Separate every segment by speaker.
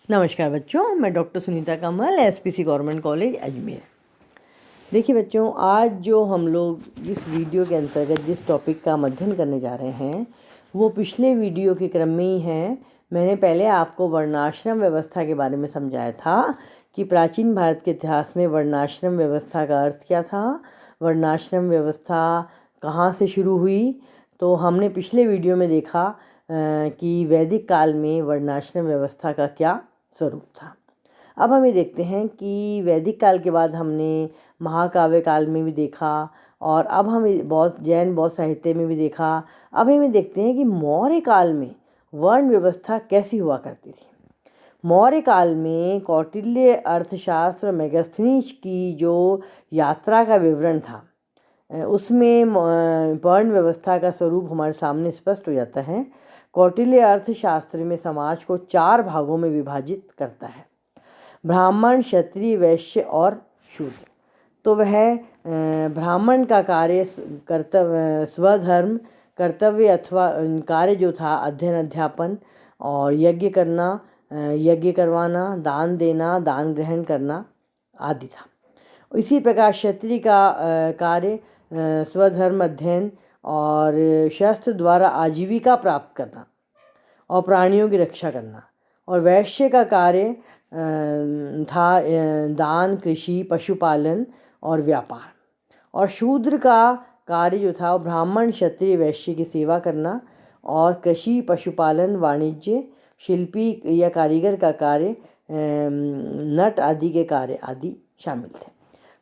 Speaker 1: नमस्कार बच्चों, मैं डॉक्टर सुनीता कमल, एसपीसी गवर्नमेंट कॉलेज अजमेर। देखिए बच्चों, आज जो हम लोग इस वीडियो के अंतर्गत जिस टॉपिक का अध्ययन करने जा रहे हैं वो पिछले वीडियो के क्रम में ही है। मैंने पहले आपको वर्णाश्रम व्यवस्था के बारे में समझाया था कि प्राचीन भारत के इतिहास में वर्णाश्रम व्यवस्था का अर्थ क्या था, वर्णाश्रम व्यवस्था कहाँ से शुरू हुई। तो हमने पिछले वीडियो में देखा कि वैदिक काल में वर्णाश्रम व्यवस्था का क्या स्वरूप था। अब हम ये देखते हैं कि वैदिक काल के बाद हमने महाकाव्य काल में भी देखा और अब हम जैन बौद्ध साहित्य में भी देखा। अब हम ये देखते हैं कि मौर्य काल में वर्ण व्यवस्था कैसी हुआ करती थी। मौर्य काल में कौटिल्य अर्थशास्त्र मेगास्थनीज की जो यात्रा का विवरण था उसमें वर्ण व्यवस्था का स्वरूप हमारे सामने स्पष्ट हो जाता है। कौटिल्य अर्थशास्त्र में समाज को 4 भागों में विभाजित करता है: ब्राह्मण, क्षत्रिय, वैश्य और शूद्र। तो वह ब्राह्मण का कार्य कर्तव्य, स्वधर्म कर्तव्य अथवा कार्य जो था अध्ययन अध्यापन और यज्ञ करना, यज्ञ करवाना, दान देना, दान ग्रहण करना आदि था। इसी प्रकार क्षत्रिय का कार्य स्वधर्म अध्ययन और शस्त्र द्वारा आजीविका प्राप्त करना और प्राणियों की रक्षा करना, और वैश्य का कार्य था दान, कृषि, पशुपालन और व्यापार, और शूद्र का कार्य जो था वो ब्राह्मण, क्षत्रिय, वैश्य की सेवा करना और कृषि, पशुपालन, वाणिज्य, शिल्पी या कारीगर का कार्य, नट आदि के कार्य आदि शामिल थे।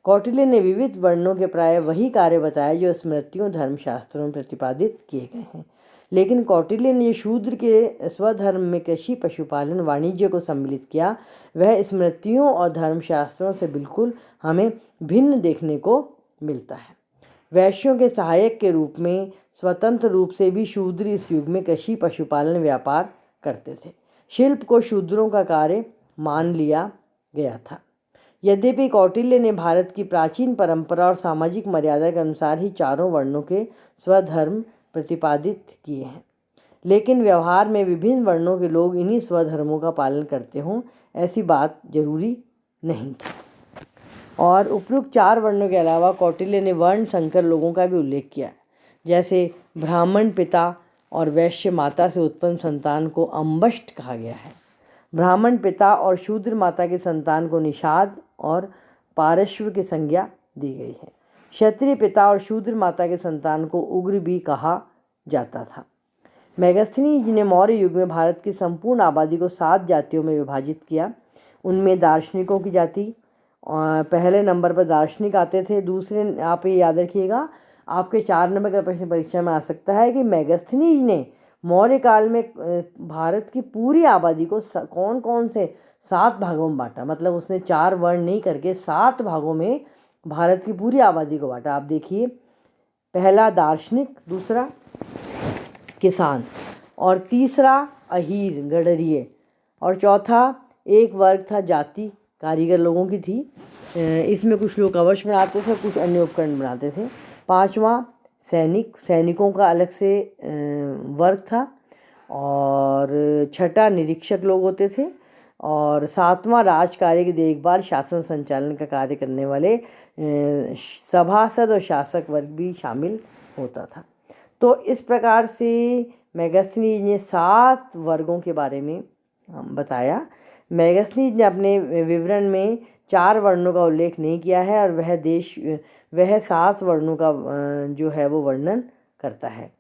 Speaker 1: कौटिल्य ने विविध वर्णों के प्राय वही कार्य बताए जो स्मृतियों धर्मशास्त्रों में प्रतिपादित किए गए हैं, लेकिन कौटिल्य ने शूद्र के स्वधर्म में कृषि, पशुपालन, वाणिज्य को सम्मिलित किया। वह स्मृतियों और धर्मशास्त्रों से बिल्कुल हमें भिन्न देखने को मिलता है। वैश्यों के सहायक के रूप में स्वतंत्र रूप से भी शूद्र इस युग में कृषि, पशुपालन, व्यापार करते थे। शिल्प को शूद्रों का कार्य मान लिया गया था। यद्यपि कौटिल्य ने भारत की प्राचीन परंपरा और सामाजिक मर्यादा के अनुसार ही 4 वर्णों के स्वधर्म प्रतिपादित किए हैं, लेकिन व्यवहार में विभिन्न वर्णों के लोग इन्हीं स्वधर्मों का पालन करते हों ऐसी बात जरूरी नहीं थी। और उपयुक्त 4 वर्णों के अलावा कौटिल्य ने वर्ण संकर लोगों का भी उल्लेख किया, जैसे ब्राह्मण पिता और वैश्य माता से उत्पन्न संतान को अम्बष्ट कहा गया है। ब्राह्मण पिता और शूद्र माता के संतान को निषाद और पार्श्व की संज्ञा दी गई है। क्षत्रिय पिता और शूद्र माता के संतान को उग्र भी कहा जाता था। मेगास्थनीज ने मौर्य युग में भारत की संपूर्ण आबादी को 7 जातियों में विभाजित किया। उनमें दार्शनिकों की जाति पहले नंबर पर दार्शनिक आते थे। दूसरे, आप ये याद रखिएगा, आपके 4 नंबर का प्रश्न परीक्षा में आ सकता है कि मेगास्थनीज ने मौर्य काल में भारत की पूरी आबादी को कौन कौन से 7 भागों में बांटा। मतलब उसने 4 वर्ण नहीं करके 7 भागों में भारत की पूरी आबादी को बांटा। आप देखिए, पहला दार्शनिक, दूसरा किसान, और तीसरा अहीर गडरिये, और चौथा एक वर्ग था जाति कारीगर लोगों की थी। इसमें कुछ लोग कवच बनाते थे, कुछ अन्य उपकरण बनाते थे। 5वां सैनिकों का अलग से वर्ग था, और 6ठा निरीक्षक लोग होते थे, और 7वां राज कार्य की देखभाल, शासन संचालन का कार्य करने वाले सभासद और शासक वर्ग भी शामिल होता था। तो इस प्रकार से मेगास्थनीज ने 7 वर्गों के बारे में बताया। मेगास्थनीज ने अपने विवरण में 4 वर्णों का उल्लेख नहीं किया है, और वह 7 वर्णों का जो है वो वर्णन करता है।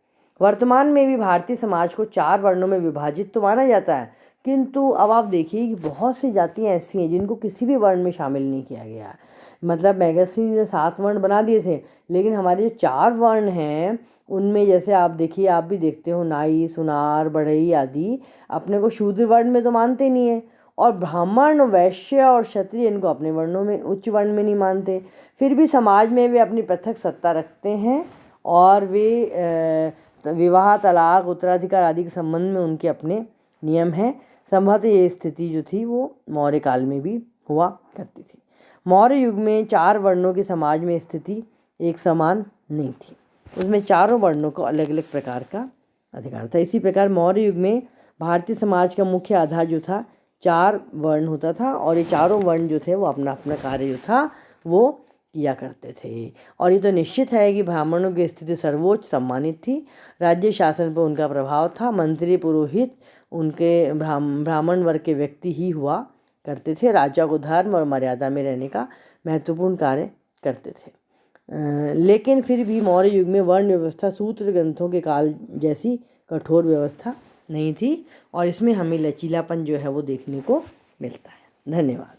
Speaker 1: वर्तमान में भी भारतीय समाज को 4 वर्णों में विभाजित तो माना जाता है, किंतु अब आप देखिए कि बहुत सी जातियाँ ऐसी हैं जिनको किसी भी वर्ण में शामिल नहीं किया गया। मतलब मेगास्थनीज ने 7 वर्ण बना दिए थे, लेकिन हमारे जो 4 वर्ण हैं उनमें, जैसे आप देखिए, आप भी देखते हो, नाई, सुनार, बढ़ई आदि अपने को शूद्र वर्ण में तो मानते नहीं है, और ब्राह्मण, वैश्य और क्षत्रिय इनको अपने वर्णों में, उच्च वर्ण में नहीं मानते। फिर भी समाज में वे अपनी पृथक सत्ता रखते हैं, और वे विवाह, तलाक, उत्तराधिकार आदि के संबंध में उनके अपने नियम हैं। संभवतः ये स्थिति जो थी वो मौर्य काल में भी हुआ करती थी। मौर्य युग में 4 वर्णों की समाज में स्थिति एक समान नहीं थी, उसमें चारों वर्णों को अलग अलग प्रकार का अधिकार था। इसी प्रकार मौर्य युग में भारतीय समाज का मुख्य आधार जो था 4 वर्ण होता था और ये चारों वर्ण जो थे वो अपना अपना कार्य जो था वो किया करते थे। और ये तो निश्चित है कि ब्राह्मणों की स्थिति सर्वोच्च सम्मानित थी। राज्य शासन पर उनका प्रभाव था। मंत्री पुरोहित उनके ब्राह्मण वर्ग के व्यक्ति ही हुआ करते थे। राजा को धर्म और मर्यादा में रहने का महत्वपूर्ण कार्य करते थे। लेकिन फिर भी मौर्य युग में वर्ण व्यवस्था सूत्र ग्रंथों के काल जैसी कठोर व्यवस्था नहीं थी और इसमें हमें लचीलापन जो है वो देखने को मिलता है। धन्यवाद।